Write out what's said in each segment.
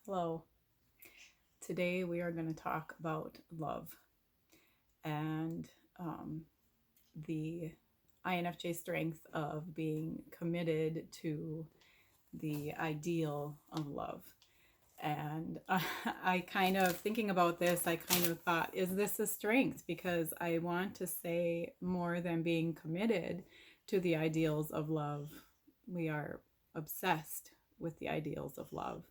Hello. Today we are going to talk about love and the INFJ strength of being committed to the ideal of love. And I kind of, thinking about this, I kind of thought, is this a strength? Because I want to say more than being committed to the ideals of love. We are obsessed with the ideals of love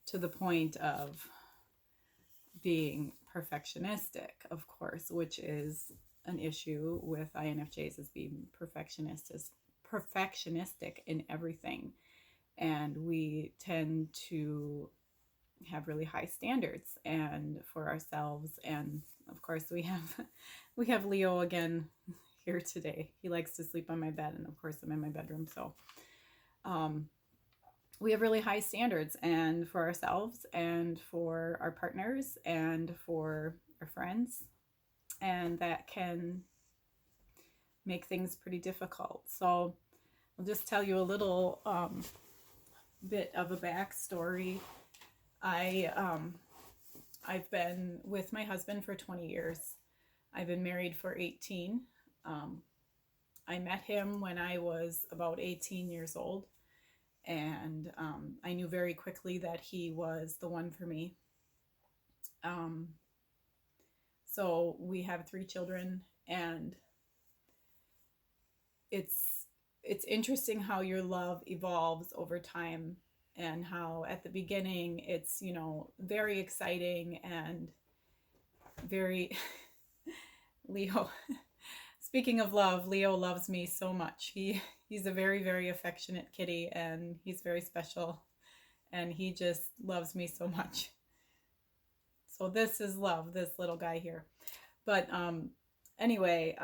to the point of being perfectionistic, of course, which is an issue with INFJs, is being perfectionistic in everything. And we tend to have really high standards and for ourselves. And of course we have Leo again here today. He likes to sleep on my bed, and of course I'm in my bedroom. So we have really high standards, and for ourselves and for our partners and for our friends, and that can make things pretty difficult. So I'll just tell you a little bit of a backstory. I've been with my husband for 20 years. I've been married for 18. I met him when I was about 18 years old, and I knew very quickly that he was the one for me. So we have 3 children, and it's interesting how your love evolves over time, and how at the beginning it's very exciting and very Leo. Speaking of love, Leo loves me so much. He's a very, very affectionate kitty, and he's very special, and he just loves me so much. So this is love, this little guy here. But anyway,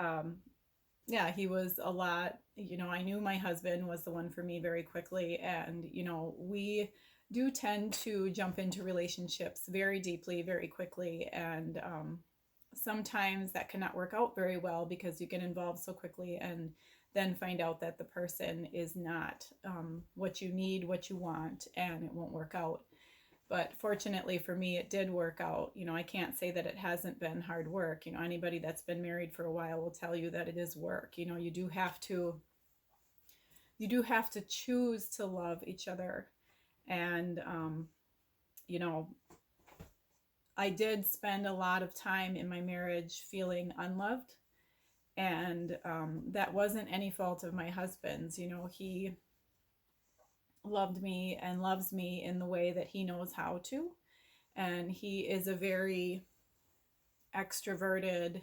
yeah, he was a lot. I knew my husband was the one for me very quickly, and we do tend to jump into relationships very deeply, very quickly, and sometimes that cannot work out very well because you get involved so quickly and then find out that the person is not what you need, what you want, and it won't work out. But fortunately for me, it did work out. I can't say that it hasn't been hard work. Anybody that's been married for a while will tell you that it is work. You do have to choose to love each other. And I did spend a lot of time in my marriage feeling unloved, and that wasn't any fault of my husband's. He loved me and loves me in the way that he knows how to, and he is a very extroverted,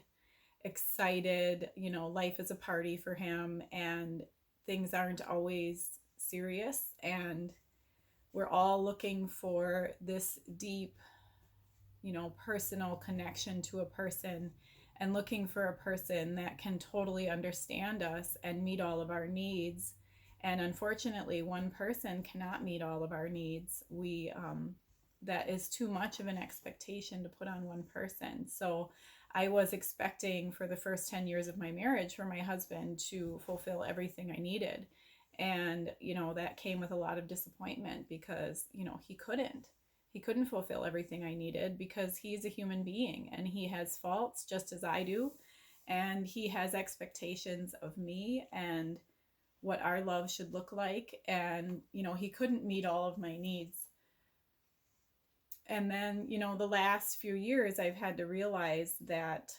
excited, life is a party for him, and things aren't always serious, and we're all looking for this deep, personal connection to a person, and looking for a person that can totally understand us and meet all of our needs. And unfortunately, one person cannot meet all of our needs. That is too much of an expectation to put on one person. So I was expecting for the first 10 years of my marriage for my husband to fulfill everything I needed. And, that came with a lot of disappointment because, he couldn't. He couldn't fulfill everything I needed because he's a human being and he has faults just as I do. And he has expectations of me and what our love should look like. And, he couldn't meet all of my needs. And then, the last few years, I've had to realize that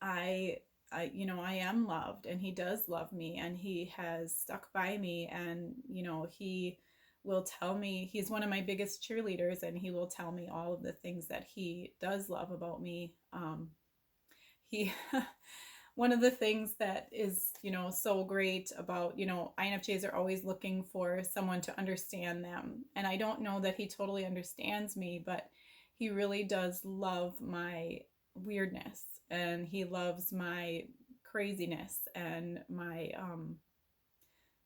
I am loved, and he does love me, and he has stuck by me, and, he will tell me, he's one of my biggest cheerleaders, and he will tell me all of the things that he does love about me. He One of the things that is, so great about, INFJs are always looking for someone to understand them. And I don't know that he totally understands me, but he really does love my weirdness, and he loves my craziness and my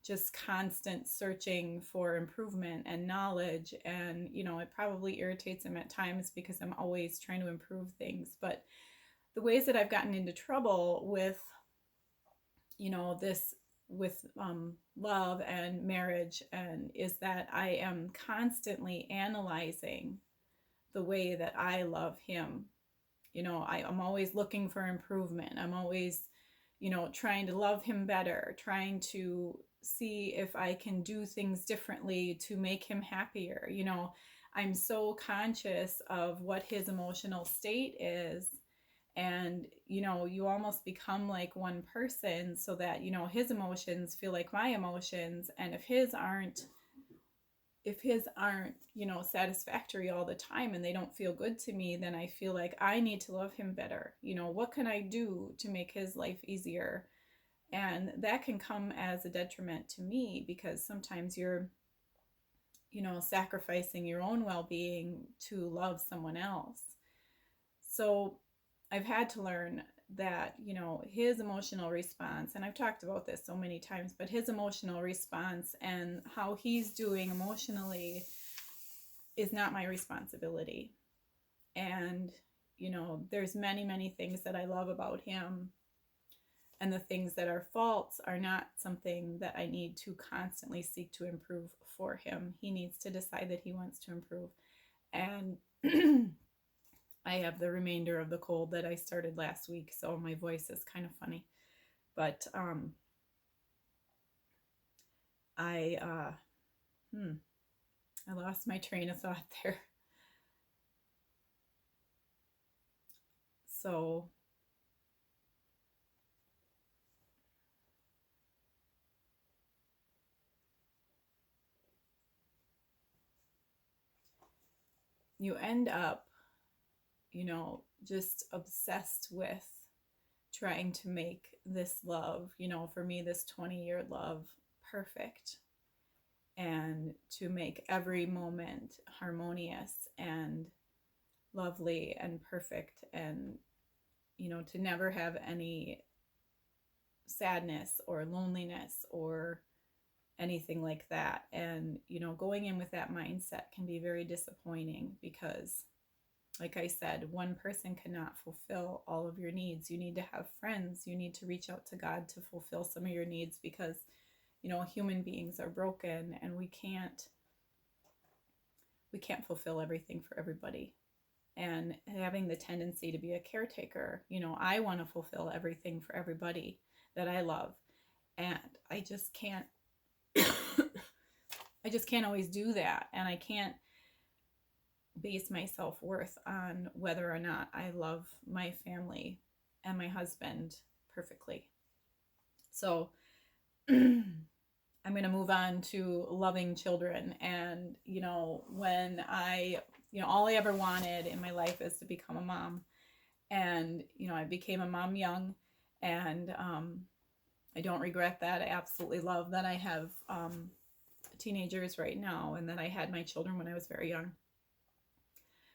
just constant searching for improvement and knowledge. And, it probably irritates him at times because I'm always trying to improve things. But the ways that I've gotten into trouble with, this with love and marriage, and is that I am constantly analyzing the way that I love him. I'm always looking for improvement. I'm always, trying to love him better, trying to see if I can do things differently to make him happier. I'm so conscious of what his emotional state is. And, you almost become like one person, so that, his emotions feel like my emotions. And if his aren't satisfactory all the time, and they don't feel good to me, then I feel like I need to love him better. What can I do to make his life easier? And that can come as a detriment to me, because sometimes you're sacrificing your own well-being to love someone else. So I've had to learn that, his emotional response, and I've talked about this so many times, but his emotional response and how he's doing emotionally is not my responsibility. And, there's many, many things that I love about him. And the things that are faults are not something that I need to constantly seek to improve for him. He needs to decide that he wants to improve. And I have the remainder of the cold that I started last week, so my voice is kind of funny. But I lost my train of thought there. So you end up, just obsessed with trying to make this love, for me, this 20-year love, perfect, and to make every moment harmonious and lovely and perfect, and to never have any sadness or loneliness or anything like that. And going in with that mindset can be very disappointing, because like I said, one person cannot fulfill all of your needs. You need to have friends. You need to reach out to God to fulfill some of your needs, because human beings are broken, and we can't fulfill everything for everybody. And having the tendency to be a caretaker, I want to fulfill everything for everybody that I love, and I just can't always do that. And I can't base my self-worth on whether or not I love my family and my husband perfectly. So I'm going to move on to loving children. And, when all I ever wanted in my life is to become a mom. And, I became a mom young, and I don't regret that. I absolutely love that I have teenagers right now, and that I had my children when I was very young.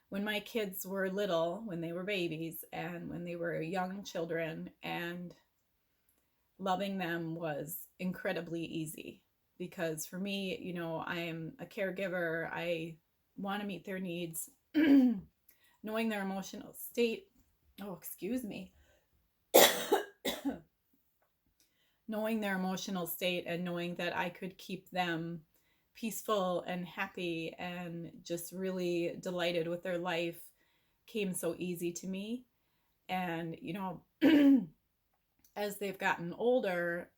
When my kids were little, when they were babies, and when they were young children, and loving them was incredibly easy, because for me, I am a caregiver. I want to meet their needs. Knowing their emotional state, knowing their emotional state, and knowing that I could keep them peaceful and happy and just really delighted with their life came so easy to me. And as they've gotten older,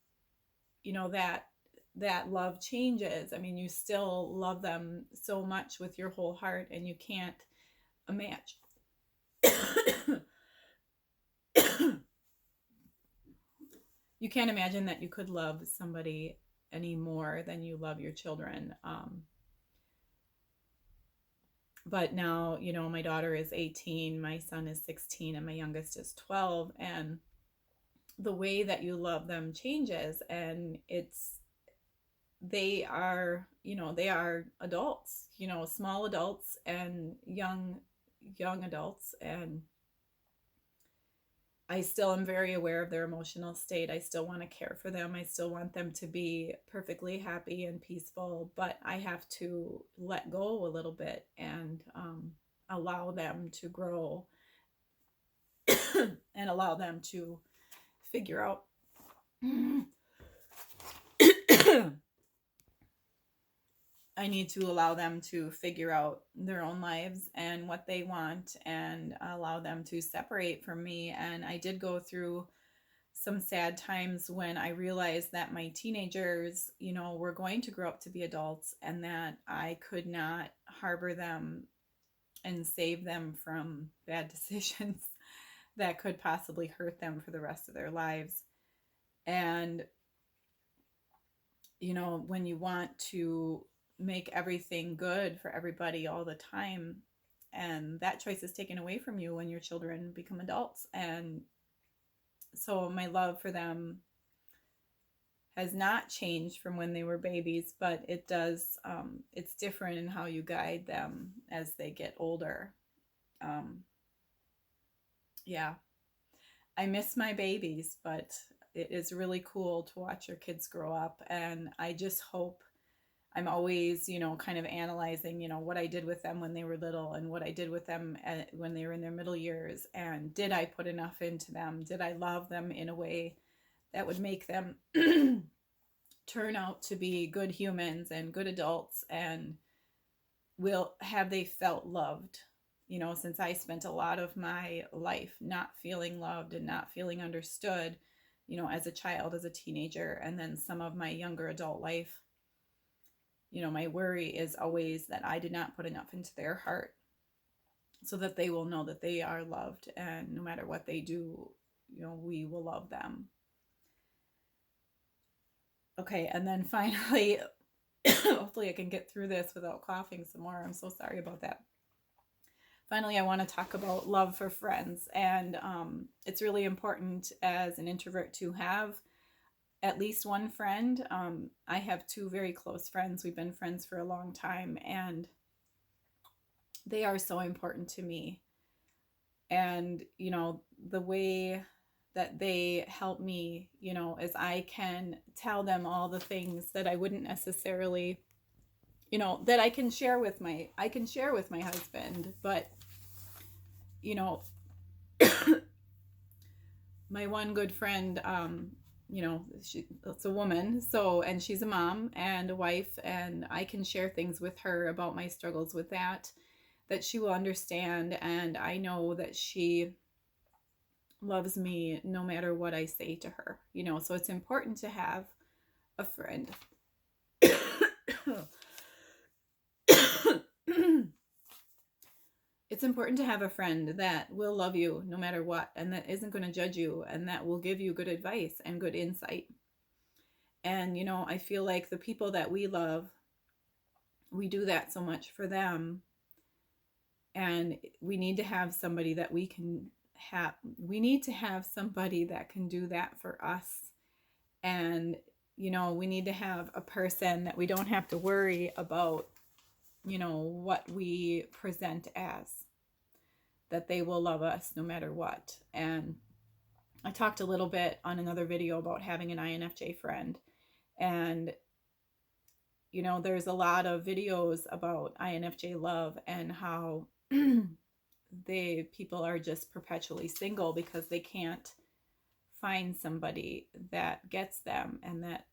that love changes. I mean, you still love them so much with your whole heart, and you can't imagine you can't imagine that you could love somebody any more than you love your children. But now, my daughter is 18, my son is 16, and my youngest is 12. And the way that you love them changes. And they are adults, small adults and young adults. And I still am very aware of their emotional state. I still want to care for them. I still want them to be perfectly happy and peaceful, but I have to let go a little bit and allow them to grow and allow them to figure out I need to allow them to figure out their own lives and what they want, and allow them to separate from me. And I did go through some sad times when I realized that my teenagers, were going to grow up to be adults, and that I could not harbor them and save them from bad decisions that could possibly hurt them for the rest of their lives. And, when you want to make everything good for everybody all the time, and that choice is taken away from you when your children become adults. And so my love for them has not changed from when they were babies, but it does, it's different in how you guide them as they get older. Yeah, I miss my babies, but it is really cool to watch your kids grow up. And I just hope, I'm always, kind of analyzing, what I did with them when they were little, and what I did with them when they were in their middle years. And did I put enough into them? Did I love them in a way that would make them turn out to be good humans and good adults? And have they felt loved? Since I spent a lot of my life not feeling loved and not feeling understood, as a child, as a teenager, and then some of my younger adult life, my worry is always that I did not put enough into their heart so that they will know that they are loved, and no matter what they do, we will love them. Okay, and then finally, hopefully I can get through this without coughing some more. I'm so sorry about that. Finally, I want to talk about love for friends. And it's really important as an introvert to have at least one friend. I have two very close friends. We've been friends for a long time, and they are so important to me. And, the way that they help me, is I can tell them all the things that I wouldn't necessarily, that I can share with my husband. But, my one good friend, it's a woman, and she's a mom and a wife, and I can share things with her about my struggles with that she will understand. And I know that she loves me no matter what I say to her, so it's important to have a friend. It's important to have a friend that will love you no matter what, and that isn't going to judge you, and that will give you good advice and good insight. And, I feel like the people that we love, we do that so much for them. And we need to have somebody that we need to have somebody that can do that for us. And, we need to have a person that we don't have to worry about, what we present as, that they will love us no matter what. And I talked a little bit on another video about having an INFJ friend. And, there's a lot of videos about INFJ love and how people are just perpetually single because they can't find somebody that gets them and that,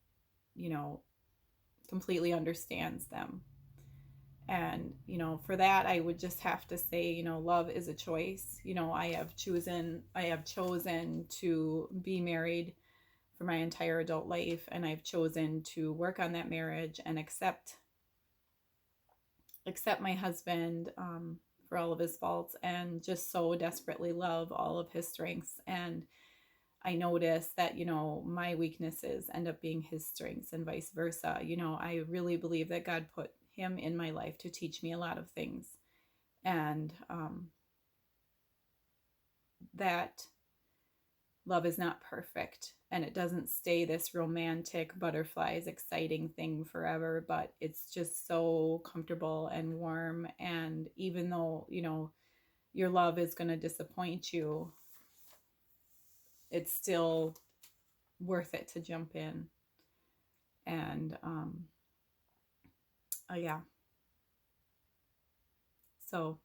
completely understands them. And, for that, I would just have to say, love is a choice. I have chosen to be married for my entire adult life, and I've chosen to work on that marriage and accept my husband for all of his faults, and just so desperately love all of his strengths. And I notice that, my weaknesses end up being his strengths and vice versa. I really believe that God put him in my life to teach me a lot of things. And that love is not perfect, and it doesn't stay this romantic butterflies exciting thing forever, but it's just so comfortable and warm. And even though, your love is going to disappoint you, it's still worth it to jump in. And yeah. So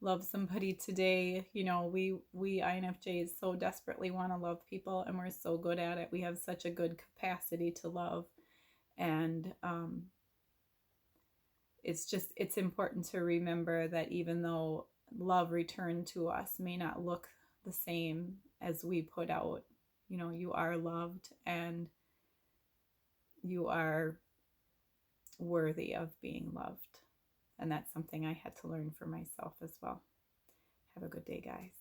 love somebody today. We INFJs so desperately want to love people, and we're so good at it. We have such a good capacity to love. And it's important to remember that even though love returned to us may not look the same as we put out, you are loved and you are worthy of being loved. And that's something I had to learn for myself as well. Have a good day, guys.